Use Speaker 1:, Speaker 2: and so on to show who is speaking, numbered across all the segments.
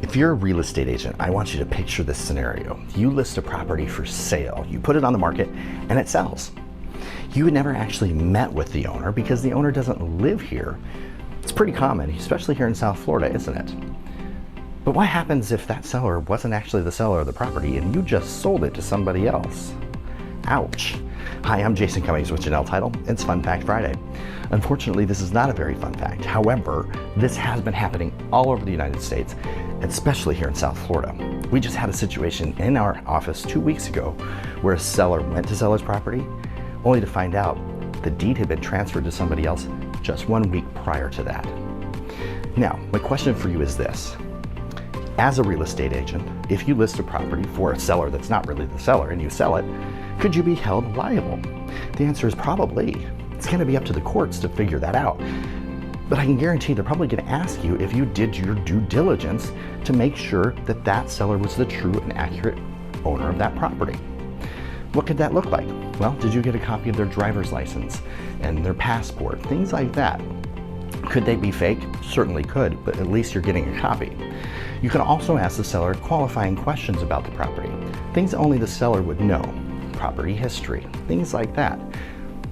Speaker 1: If you're a real estate agent, I want you to picture this scenario. You list a property for sale, you put it on the market, and it sells. You had never actually met with the owner because the owner doesn't live here. It's pretty common, especially here in South Florida, isn't it? But what happens if that seller wasn't actually the seller of the property and you just sold it to somebody else? Ouch. Hi, I'm Jason Cummings with Giannell Title. It's Fun Fact Friday. Unfortunately, this is not a very fun fact. However, this has been happening all over the United States, especially here in South Florida. We just had a situation in our office 2 weeks ago where a seller went to sell his property only to find out the deed had been transferred to somebody else just 1 week prior to that. Now, my question for you is this. As a real estate agent, if you list a property for a seller that's not really the seller and you sell it, could you be held liable? The answer is probably. It's going to be up to the courts to figure that out. But I can guarantee they're probably going to ask you if you did your due diligence to make sure that that seller was the true and accurate owner of that property. What could that look like? Well, did you get a copy of their driver's license and their passport? Things like that. Could they be fake? Certainly could, but at least you're getting a copy. You can also ask the seller qualifying questions about the property, things only the seller would know, property history, things like that.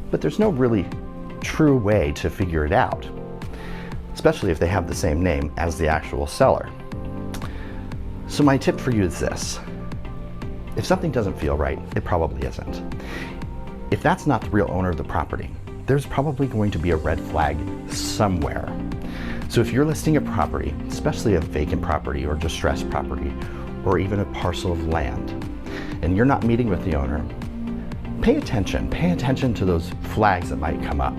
Speaker 1: But there's no really true way to figure it out, especially if they have the same name as the actual seller. So my tip for you is this. If something doesn't feel right, it probably isn't. If that's not the real owner of the property, there's probably going to be a red flag somewhere. So if you're listing a property, especially a vacant property or distressed property, or even a parcel of land, and you're not meeting with the owner, pay attention to those flags that might come up.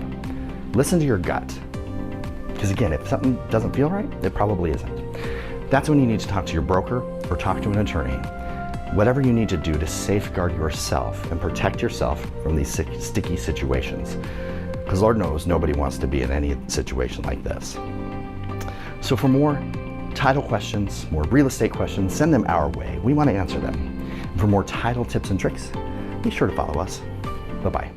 Speaker 1: Listen to your gut. Because again, if something doesn't feel right, it probably isn't. That's when you need to talk to your broker or talk to an attorney. Whatever you need to do to safeguard yourself and protect yourself from these sticky situations. Because Lord knows nobody wants to be in any situation like this. So for more title questions, more real estate questions, send them our way. We want to answer them. And for more title tips and tricks, be sure to follow us. Bye-bye.